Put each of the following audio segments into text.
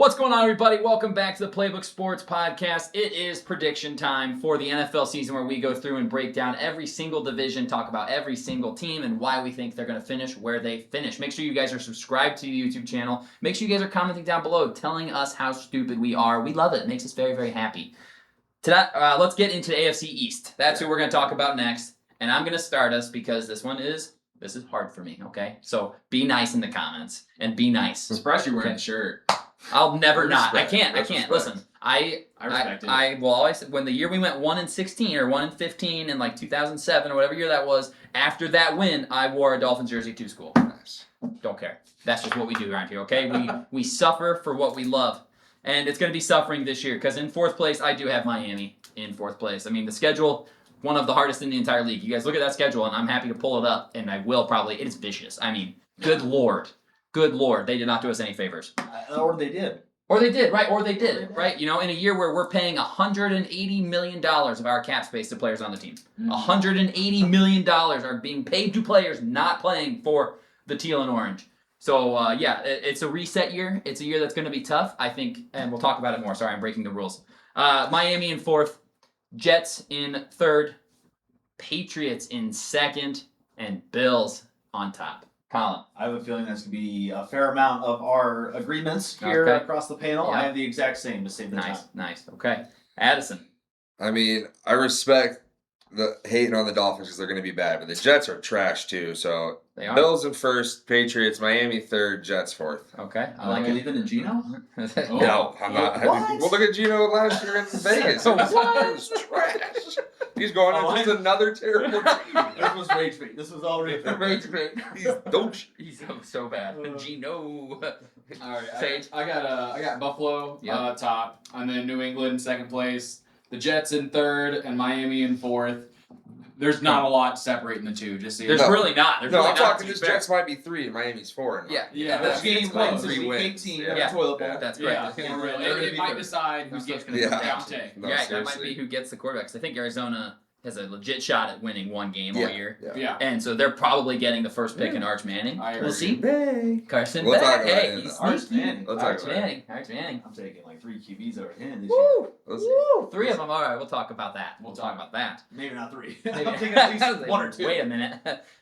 What's going on, everybody? Welcome back to the Playbook Sports Podcast. It is prediction time for the NFL season where we go through and break down every single division, talk about every single team and why we think they're going to finish where they finish. Make sure you guys are subscribed to the YouTube channel. Make sure you guys are commenting down below telling us how stupid we are. We love it. It makes us very, very happy. Today, let's get into the AFC East. That's who we're going to talk about next. And I'm going to start us because this is hard for me, okay? So be nice in the comments and be nice. Especially wearing a shirt. I'll never not. I can't. Respect. Listen, I respect it. I will always, when the year we went 1-16 or 1-15 in like 2007 or whatever year that was, after that win, I wore a Dolphins jersey to school. Nice. Don't care. That's just what we do around here, okay? We suffer for what we love. And it's going to be suffering this year because in fourth place, I do have Miami in fourth place. I mean, the schedule, one of the hardest in the entire league. You guys look at that schedule, and I'm happy to pull it up, and I will probably. It is vicious. I mean, good Lord. Good Lord. They did not do us any favors. Or they did. Or they did, right? Or they did, right? You know, in a year where we're paying $180 million of our cap space to players on the team. $180 million are being paid to players not playing for the teal and orange. So, it's a reset year. It's a year that's going to be tough, I think, and we'll talk about it more. Sorry, I'm breaking the rules. Miami in fourth, Jets in third, Patriots in second, and Bills on top. Colin. I have a feeling that's going to be a fair amount of our agreements here across the panel. Yep. I have the exact same to save the time. Nice. Okay. Addison. I mean, I respect the hating on the Dolphins because they're going to be bad, but the Jets are trash too. So They are. Bills in first, Patriots, Miami third, Jets fourth. Okay. I Like like it. believing in Gino? No, I'm not. What? Well, look at Gino last year in Vegas. So It was trash. He's going on just another terrible team. This was rage bait. This was all rage bait. He's douche. He's so bad. Gino. All right, Sage. I got Buffalo Yeah. top, and then New England second place, the Jets in third, and Miami in fourth. There's not a lot separating the two. Just so you There's know. really not. There's No, really I'm not, talking to be this fair. Jets might be 3 and Miami's 4. Yeah. This game It's like wins. 3 Week wins. 18 Yeah. in the toilet bowl. That's Yeah, correct. it, Really, it, really it might good. decide who's That's going what's to gonna come come down. down. No, Yeah, that might seriously. be who gets the quarterbacks. I think Arizona has a legit shot at winning one game all year. Yeah. And so they're probably getting the first pick in Arch Manning. I We'll agree. see. Hey. Carson We'll talk Beck. about Hey, it. he's Arch sneaky. Manning. We'll talk Arch about it. Manning. Arch Manning. I'm taking like 3 QBs over him this Woo! We'll see. Woo! 3 of them. All right, we'll talk about that. We'll talk talk. about that. year. Maybe not 3. Maybe. I'm taking at least 1 or 2. Wait a minute.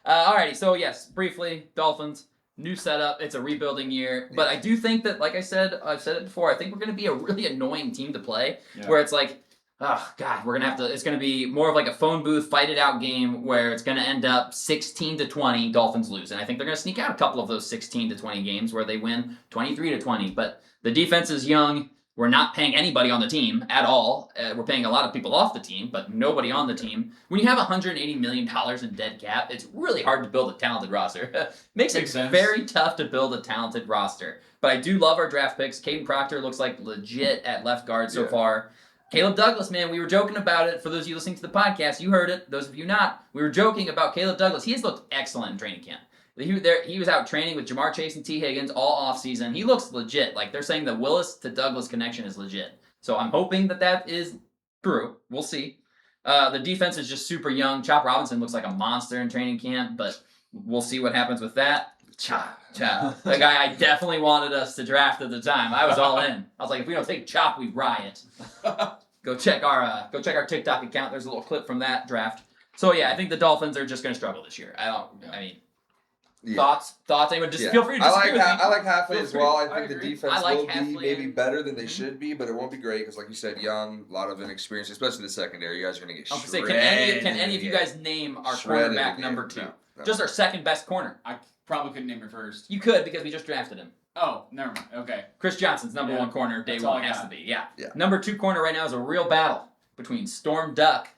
Alrighty, so yes, briefly, Dolphins, new setup. It's a rebuilding year. But I do think that, like I said, I've said it before, I think we're going to be a really annoying team to play. Yeah. Where it's like, oh, God, we're going to have to, it's going to be more of like a phone booth, fight it out game where it's going to end up 16-20, Dolphins lose. And I think they're going to sneak out a couple of those 16-20 games where they win 23-20. But the defense is young. We're not paying anybody on the team at all. We're paying a lot of people off the team, but nobody on the team. When you have $180 million in dead cap, it's really hard to build a talented roster. Makes it sense. very tough to build a talented roster. But I do love our draft picks. Caden Proctor looks like legit at left guard so Yeah. far. Caleb Douglas, man, we were joking about it. For those of you listening to the podcast, you heard it. Those of you not, we were joking about Caleb Douglas. He has looked excellent in training camp. He was out training with Jamar Chase and T. Higgins all offseason. He looks legit. Like, they're saying the Willis to Douglas connection is legit. So I'm hoping that is true. We'll see. The defense is just super young. Chop Robinson looks like a monster in training camp, but we'll see what happens with that. Chop. The guy I definitely wanted us to draft at the time. I was all in. I was like, if we don't take Chop, we riot. Go check our TikTok account. There's a little clip from that draft. So yeah, I think the Dolphins are just going to struggle this year. Yeah. Thoughts? Anyone? Just Yeah. feel free to I disagree with me. I like halfway Feel as free. well. I I think the agree. defense I like will be halfway maybe in. better than they should be, but it won't be great because, like you said, young, a lot of inexperience, especially the secondary. You guys are going to get I was shredded. gonna say, can any of you guys name our Shredded cornerback in number there. 2? No. Just our second best corner. I probably couldn't name your first. You could because we just drafted him. Oh, never mind. Okay. Chris Johnson's number Yeah. 1 corner. Day That's all 1 I has got. to be. Yeah. Yeah. Number 2 corner right now is a real battle between Storm Duck,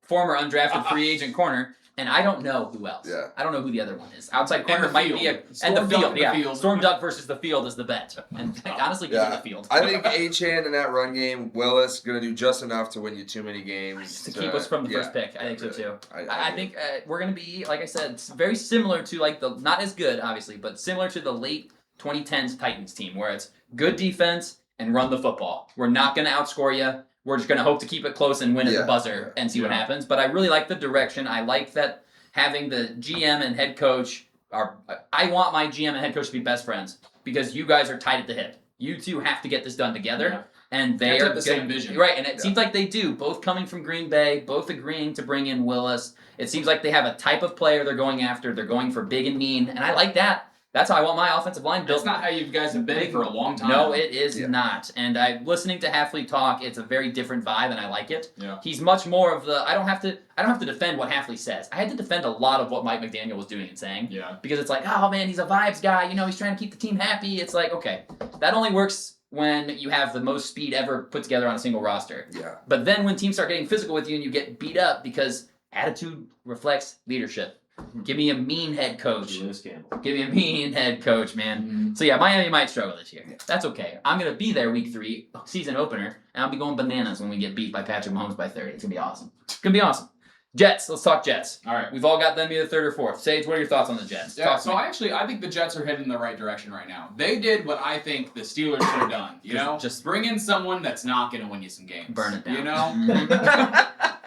former undrafted free agent corner, and I don't know who else. Yeah. I don't know who the other one is. Outside corner the might field. be and the Storm Duck field. and the Yeah. field. Storm Duck versus the field is the bet. And honestly, give me Yeah. the field. I think Achane in that run game, Willis going to do just enough to win you too many games. to keep us from the first pick. I think so really. too. I I think we're going to be, like I said, very similar to like the, not as good obviously, but similar to the late 2010s Titans team where it's good defense and run the football. We're not going to outscore you. We're just going to hope to keep it close and win at the buzzer and see what happens. But I really like the direction. I like that having the GM and head coach I want my GM and head coach to be best friends because you guys are tied at the hip. You two have to get this done together. Yeah. And they Have to are have the same vision. Right, and it seems like they do. Both coming from Green Bay, both agreeing to bring in Willis. It seems like they have a type of player they're going after. They're going for big and mean, and I like that. That's how I want my offensive line built. That's not how you guys have been for a long time. No, it is not. And I'm listening to Halfley talk. It's a very different vibe, and I like it. Yeah. He's much more of the. I don't have to defend what Halfley says. I had to defend a lot of what Mike McDaniel was doing and saying. Yeah. Because it's like, oh man, he's a vibes guy. He's trying to keep the team happy. It's like, okay, that only works when you have the most speed ever put together on a single roster. Yeah. But then when teams start getting physical with you and you get beat up because attitude reflects leadership. Give me a mean head coach. Give me a mean head coach, man. Mm-hmm. So yeah, Miami might struggle this year. That's okay. I'm gonna be there week 3, season opener, and I'll be going bananas when we get beat by Patrick Mahomes by 30. It's gonna be awesome. It's gonna be awesome. Jets. Let's talk Jets. All right. We've all got them either 3rd or 4th. Sage, what are your thoughts on the Jets? Yeah, Talk to so me. I think the Jets are heading in the right direction right now. They did what I think the Steelers should have done. Just bring in someone that's not going to win you some games. Burn it down. You know?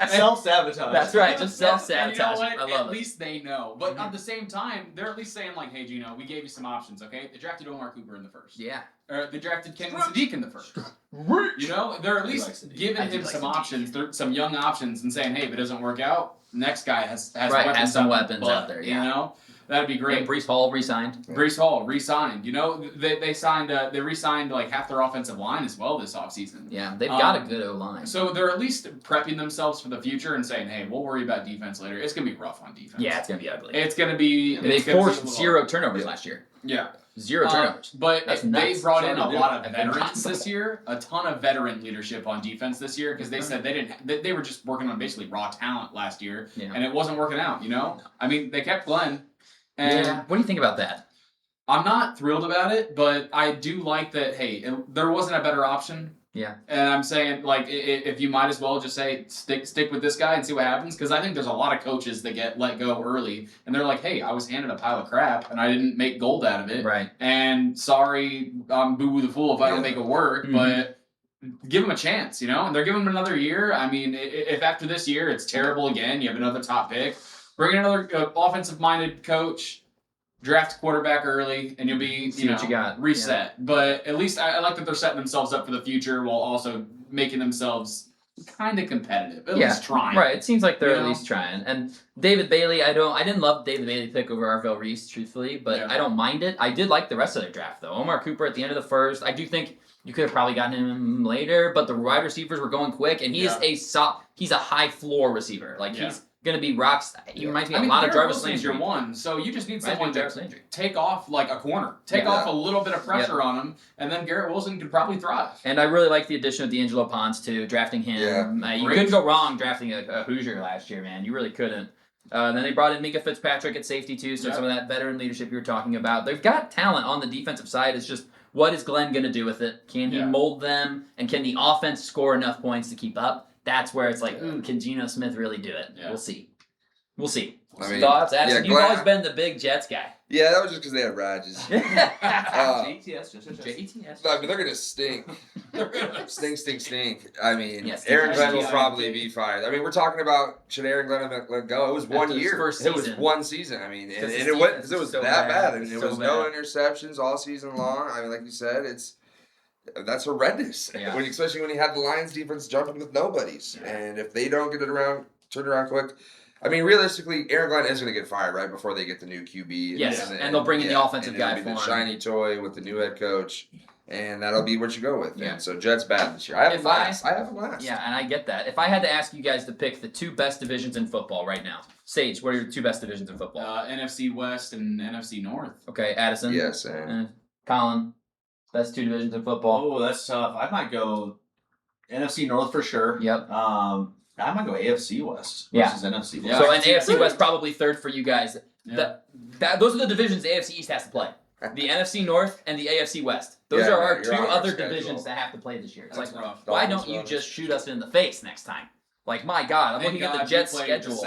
Self-sabotage. That's right. Just And self-sabotage. you know what? I love At it. least they know. But at the same time, they're at least saying like, hey, Gino, we gave you some options, okay? They drafted Omar Cooper in the 1st. Yeah. Or they drafted Ken Sadiq in the 1st. They're at least giving him some options, some young options, and saying, hey, if it doesn't work out, next guy has some up weapons his butt, out there, yeah. You know? That'd be great. And Brees Hall re-signed. Brees Hall re-signed. They signed. They re-signed like half their offensive line as well this offseason. Yeah, they've got a good O-line. So they're at least prepping themselves for the future and saying, "Hey, we'll worry about defense later. It's gonna be rough on defense. Yeah, it's gonna be ugly. It's gonna be." They forced 0 turnovers last year. Yeah, 0 turnovers. but That's they nuts. brought in a Sorry to lot do of it. veterans this year. A ton of veteran leadership on defense this year because they said they didn't. They were just working on basically raw talent last year, and it wasn't working out. I mean, they kept Glenn. And What do you think about that? I'm not thrilled about it, but I do like that, hey, there wasn't a better option. Yeah. And I'm saying, like, if you might as well just say, stick with this guy and see what happens, because I think there's a lot of coaches that get let go early, and they're like, hey, I was handed a pile of crap, and I didn't make gold out of it. Right. And sorry, I'm boo-boo the fool if I don't make it work, but give them a chance, and they're giving them another year. I mean, if after this year it's terrible again, you have another top pick, bring in another offensive-minded coach, draft a quarterback early, and you'll be See what you got. reset. Yeah. But at least I like that they're setting themselves up for the future while also making themselves kind of competitive. At least trying. Right. It seems like they're at least trying. And David Bailey, I didn't love David Bailey pick over Arvell Reese, truthfully, but I don't mind it. I did like the rest of their draft though. Omar Cooper at the end of the 1st. I do think you could have probably gotten him later, but the wide receivers were going quick, and he's a high floor receiver. Like he's gonna be rocks. He reminds me a lot of Jarvis Landry. Your one, so you just need someone Jarvis to Landry. take off like a corner, take off a little bit of pressure on him, and then Garrett Wilson could probably thrive. And I really like the addition of D'Angelo Ponce too, drafting him. You couldn't go wrong drafting a Hoosier last year, man. You really couldn't. Then they brought in Minka Fitzpatrick at safety too, so some of that veteran leadership you were talking about. They've got talent on the defensive side. It's just, what is Glenn going to do with it? Can he mold them? And can the offense score enough points to keep up? That's where it's like, can Geno Smith really do it? Yeah. We'll see. I mean, thoughts? Addison, you've always been the big Jets guy. Yeah, that was just because they had Rages. JTS. I mean, they're going to stink. Stink. I mean, Yes, Aaron Glenn will probably be fired. I mean, we're talking about, should Aaron Glenn have let go? It was one year. It was one season. I mean, and it was so that bad. I mean, there was no interceptions all season long. I mean, like you said, that's horrendous. Yeah. Especially when you have the Lions defense jumping with nobodies. Yeah. And if they don't get it turned around quick. I mean, realistically, Aaron Glenn is going to get fired right before they get the new QB. Yes, and they'll bring in the offensive guy for him. The shiny toy with the new head coach, and that'll be what you go with. Yeah. And so Jets bad this year. I have a last. Yeah, and I get that. If I had to ask you guys to pick the 2 best divisions in football right now, Sage, what are your 2 best divisions in football? NFC West and NFC North. Okay, Addison. Yes, and Colin, best 2 divisions in football. Oh, that's tough. I might go NFC North for sure. Yep. I might go AFC West versus NFC West. Yeah. So, and AFC West probably 3rd for you guys. Yeah. Those are the divisions the AFC East has to play. The NFC North and the AFC West. Those are our 2 other divisions that have to play this year. It's like, rough. Why don't you just shoot us in the face next time? Like, my God, I'm looking at the Jets' schedule.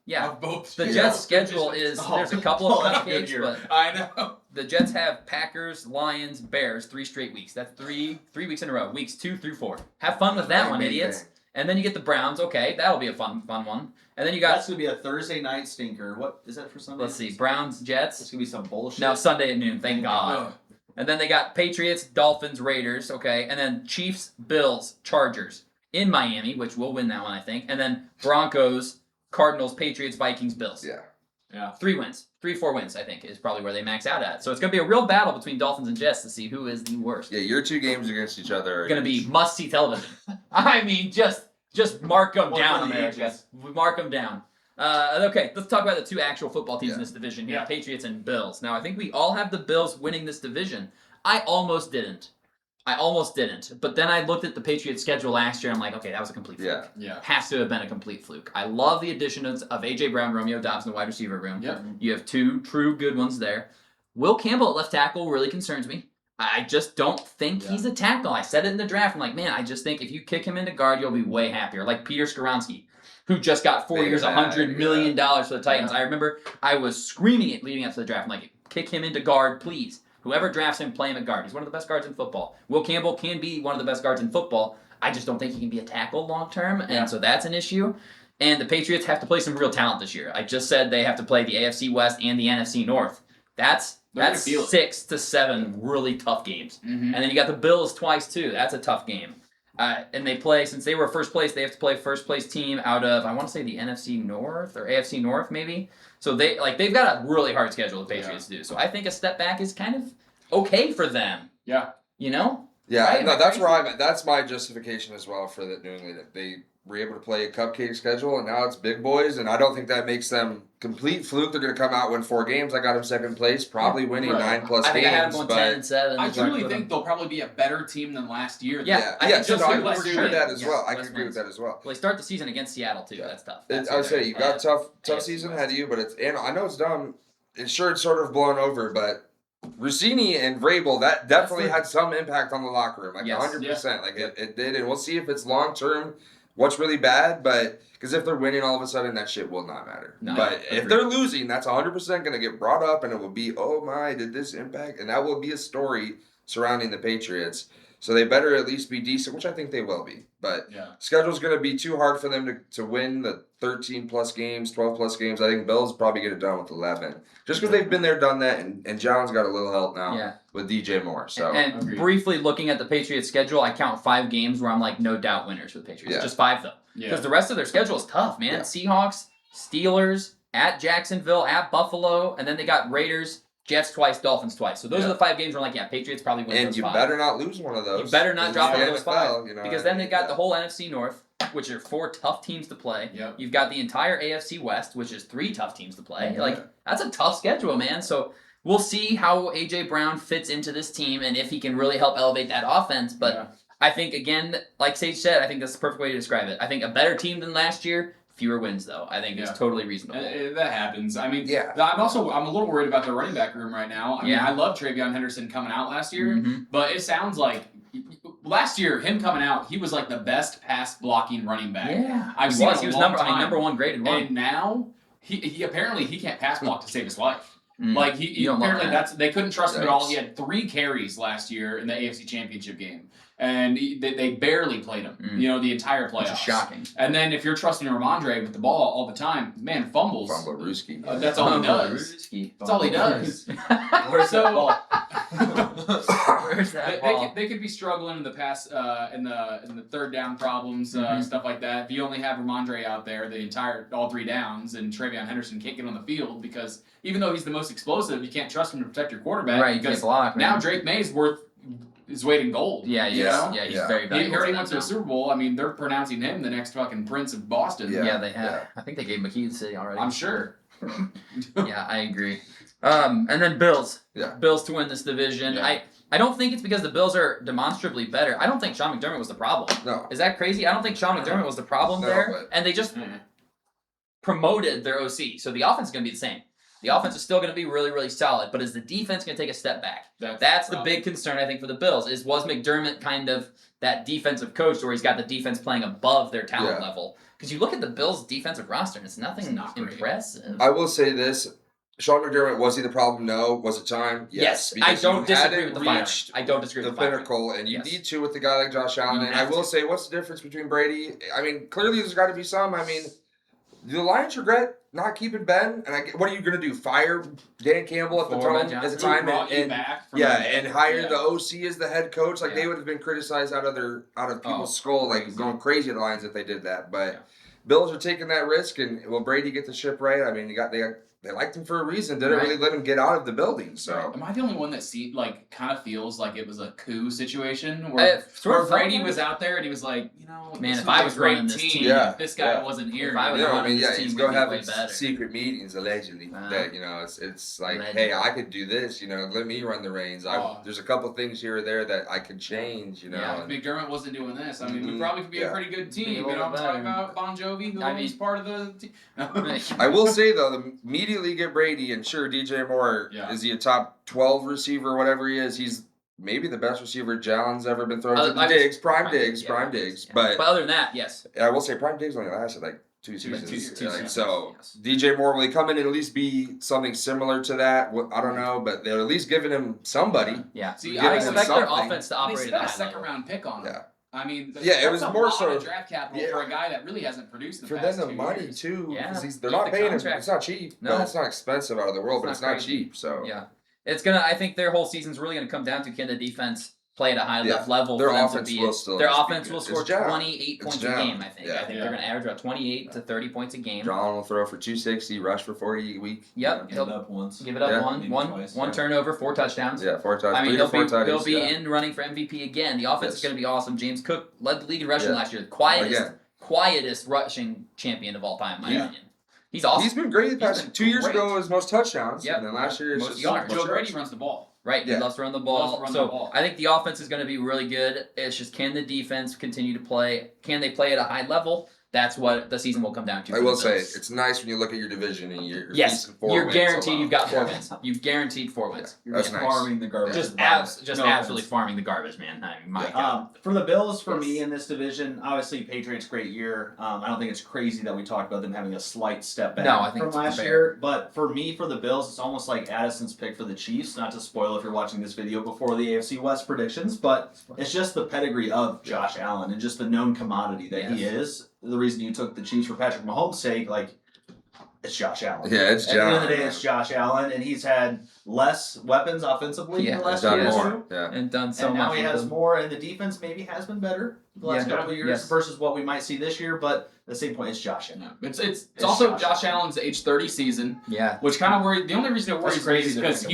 Yeah, the Jets' schedule is, there's a couple of cupcakes, but I know. The Jets have Packers, Lions, Bears, 3 straight weeks. That's 3 weeks in a row, weeks 2 through 4. Have fun with that one, idiots. And then you get the Browns. Okay, that'll be a fun one. And then you got... That's going to be a Thursday night stinker. What is that for Sunday? Let's see. Browns, Jets. It's going to be some bullshit. No, Sunday at noon. Thank God. And then they got Patriots, Dolphins, Raiders, okay? And then Chiefs, Bills, Chargers in Miami, which will win that one, I think. And then Broncos, Cardinals, Patriots, Vikings, Bills. Yeah. 3 wins. 3-4 wins, I think, is probably where they max out at. So it's going to be a real battle between Dolphins and Jets to see who is the worst. Yeah, your 2 games against each other are going to be must-see television. I mean, just mark them down, America. Mark them down. Okay, let's talk about the 2 actual football teams in this division here, Patriots and Bills. Now, I think we all have the Bills winning this division. I almost didn't. But then I looked at the Patriots' schedule last year, and I'm like, okay, that was a complete fluke. Yeah. Has to have been a complete fluke. I love the addition of A.J. Brown, Romeo Doubs in the wide receiver room. Yep. You have 2 true good ones there. Will Campbell at left tackle really concerns me. I just don't think he's a tackle. I said it in the draft. I'm like, man, I just think if you kick him into guard, you'll be way happier. Like Peter Skoronski, who just got 4 years, $100 million for the Titans. I remember I was screaming it leading up to the draft. I'm like, kick him into guard, please. Whoever drafts him, play him at guard. He's one of the best guards in football. Will Campbell can be one of the best guards in football. I just don't think he can be a tackle long term, and so that's an issue. And the Patriots have to play some real talent this year. I just said they have to play the AFC West and the NFC North. That's 6 to 7 really tough games. Mm-hmm. And then you got the Bills twice too. That's a tough game. And they play, since they were first place, they have to play first place team out of, I want to say the NFC North or AFC North maybe. So they've got a really hard schedule, the Patriots do. So I think a step back is kind of okay for them. Yeah. You know? Yeah, right? no, that's where I'm at. That's my justification as well for the New England. They were able to play a cupcake schedule, and now it's big boys, and I don't think that makes them complete fluke. They're going to come out, win 4 games. I got them second place, probably winning 9+ games. I think I had them going 10-7. I truly think they'll probably be a better team than last year. I agree with that as well. I can agree with that as well. Well, they start the season against Seattle too. That's tough. I would say you got tough season ahead of you, but I know it's dumb. It's sort of blown over, but Rossini and Vrabel, that definitely had some impact on the locker room, 100%. Like it did, and we'll see if it's long term. What's really bad, but because if they're winning, all of a sudden that shit will not matter. No, but if they're losing, that's 100% going to get brought up, and it will be, oh my, did this impact? And that will be a story surrounding the Patriots. So they better at least be decent, which I think they will be. But schedule's going to be too hard for them to win the 13+ games, 12+ games. I think Bills probably get it done with 11. Just because they've been there, done that, and John's got a little help now with DJ Moore. So and briefly looking at the Patriots schedule, I count 5 games where I'm like no doubt winners for the Patriots. Just 5 though. Because the rest of their schedule is tough, man. Seahawks, Steelers, at Jacksonville, at Buffalo, and then they got Raiders, Jets twice, Dolphins twice. So those are the 5 games where I'm like, Patriots probably win those 5. And you better not lose one of those. You better not drop one of those 5. You know, because then they got the whole NFC North, which are 4 tough teams to play. Yep. You've got the entire AFC West, which is 3 tough teams to play. Like, that's a tough schedule, man. So we'll see how A.J. Brown fits into this team and if he can really help elevate that offense. But I think, again, like Sage said, I think that's the perfect way to describe it. I think a better team than last year. Fewer wins, though. I think it's totally reasonable. That happens. I mean, I'm a little worried about the running back room right now. I mean, I love Travion Henderson coming out last year, but it sounds like last year, him coming out, he was like the best pass blocking running back. Yeah, I've seen he was number 1 graded one. And now he apparently he can't pass block to save his life. Like he apparently they couldn't trust him at all. He had 3 carries last year in the AFC Championship game. And they barely played him, the entire playoffs. Which is shocking. And then if you're trusting Ramondre with the ball all the time, man, fumbles. Fumblerooski. That's all he does. That's all he does. Where's that ball? Where's that ball? They could be struggling in the pass, in the third down problems, stuff like that. If you only have Ramondre out there all 3 downs, and Travion Henderson can't get on the field because even though he's the most explosive, you can't trust him to protect your quarterback. Right, because now Drake May's his weight in gold. Yeah, he's very valuable. He already went to the Super Bowl. I mean, they're pronouncing him the next fucking Prince of Boston. Yeah, they have. Yeah. I think they gave McKee the city already. I'm sure. Yeah, I agree. And then Bills. Yeah. Bills to win this division. Yeah. I don't think it's because the Bills are demonstrably better. I don't think Sean McDermott was the problem. No. Is that crazy? I don't think Sean McDermott was the problem there. And they just promoted their OC. So the offense is going to be the same. The offense is still going to be really, really solid, but is the defense going to take a step back? That's the big concern, I think, for the Bills, was McDermott kind of that defensive coach where he's got the defense playing above their talent level? Because you look at the Bills' defensive roster, and it's nothing impressive. I will say this. Sean McDermott, was he the problem? No. Was it time? Yes. I don't disagree with the firing. I don't disagree with the pinnacle, and you need to with the guy like Josh Allen. And I will say, what's the difference between Brady? I mean, clearly there's got to be some. I mean, Do the Lions regret not keeping Ben? And what are you going to do? Fire Dan Campbell at the time and hire the OC as the head coach? Like they would have been criticized out of people's skull, like going crazy at the Lions if they did that. But Bills are taking that risk, and will Brady get the ship right? I mean, they liked him for a reason. Didn't really let him get out of the building. So, am I the only one that kind of feels like it was a coup situation where Brady was out there and he was like, man, if I was running this team, if this guy wasn't here, he's going to have secret meetings allegedly that it's like, hey, I could do this. Let me run the reins. There's a couple things here or there that I could change. If McDermott wasn't doing this, I mean, we probably could be a pretty good team. I'm talking about Bon Jovi, who was part of the team. I will say though, immediately get Brady, and sure, DJ Moore, is he a top 12 receiver, whatever he is, he's maybe the best receiver Allen's ever been thrown to. Prime Diggs. But other than that, yes. I will say Prime Diggs only lasted like 2 seasons. So DJ Moore, will he come in and at least be something similar to that? I don't know, but they're at least giving him somebody. Yeah. See, I expect their offense to operate at that level. They spent a second-round pick on him. I mean, it was more so draft capital for a guy that really hasn't produced for them the money years. Too. Because they're not paying him. It's not cheap. No, it's not expensive out of the world, but it's not cheap. So I think their whole season's really gonna come down to can the defense play at a high enough level for them to be. Their offense will score 28 points a game. I think they're gonna average about 28 to 30 points a game. John will throw for 260, rush for 40 a week. Yep, give it up once. Give it up one turnover, 4 touchdowns. Yeah, 4 touchdowns. I mean, he'll be in running for MVP again. The offense is gonna be awesome. James Cook led the league in rushing last year. The quietest rushing champion of all time, in my opinion. He's awesome. He's been great the past 2 years ago. His most touchdowns. And then last year, most yards. Joe Brady runs the ball. Right, he loves to run the ball. I think the offense is going to be really good. It's just, can the defense continue to play? Can they play at a high level? That's what the season will come down to. I will say, it's nice when you look at your division and you're you're guaranteed you've got 4 wins. You've guaranteed 4 wins. You're just farming the garbage. Just absolutely farming the garbage, man. I mean, my God. For the Bills, for me in this division, obviously Patriots great year. I don't think it's crazy that we talked about them having a slight step back from last year. But for me, for the Bills, it's almost like Addison's pick for the Chiefs. Not to spoil if you're watching this video before the AFC West predictions, but it's just the pedigree of Josh Allen and just the known commodity that he is. The reason you took the Chiefs for Patrick Mahomes' sake, it's Josh Allen. Yeah, it's Josh. At the end of the day, it's Josh Allen, and he's had less weapons offensively in the last few years. And done so much. And now he has more, and the defense maybe has been better the last couple of years versus what we might see this year. But at the same point, it's Josh Allen. It's also Josh Allen's age 30 season. Yeah. Which kind of worries. The only reason it worries me is because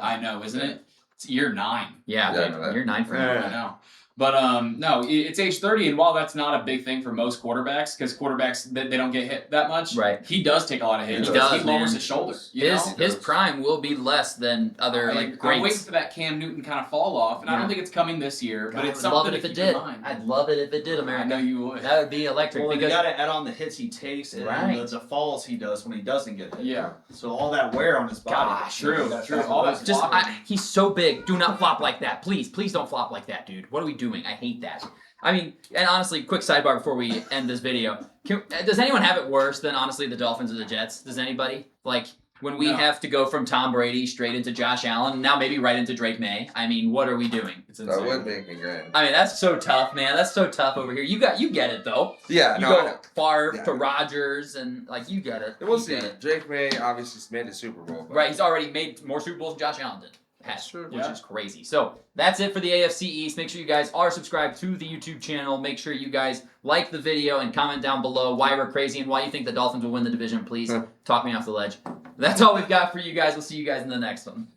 I know, isn't it? It's year 9. Yeah, year 9 for him. I know. But no, it's age 30, and while that's not a big thing for most quarterbacks, because quarterbacks they don't get hit that much, right? He does take a lot of hits. He lowers his shoulder. His prime will be less than other greats. I'm waiting for that Cam Newton kind of fall off, and I don't think it's coming this year. But it's something to keep in mind. I'd love it if it did, America. I know you would. That would be electric. Well, you got to add on the hits he takes and the falls he does when he doesn't get hit. Yeah. So all that wear on his body. Gosh, true. All that he's so big. Do not flop like that, please. Please don't flop like that, dude. What are we doing? I hate that. I mean, and honestly, quick sidebar before we end this video. Does anyone have it worse than, honestly, the Dolphins or the Jets? Does anybody? When we have to go from Tom Brady straight into Josh Allen, now maybe right into Drake May. I mean, what are we doing? That would make me grand. I mean, that's so tough, man. That's so tough over here. You get it, though. Yeah, you go far to Rodgers, and, you get it. We'll see. Drake May obviously made the Super Bowl. Right, he's already made more Super Bowls than Josh Allen did. That's true. Which is crazy. So that's it for the AFC East. Make sure you guys are subscribed to the YouTube channel. Make sure you guys like the video and comment down below why we're crazy and why you think the Dolphins will win the division. Please talk me off the ledge. That's all we've got for you guys. We'll see you guys in the next one.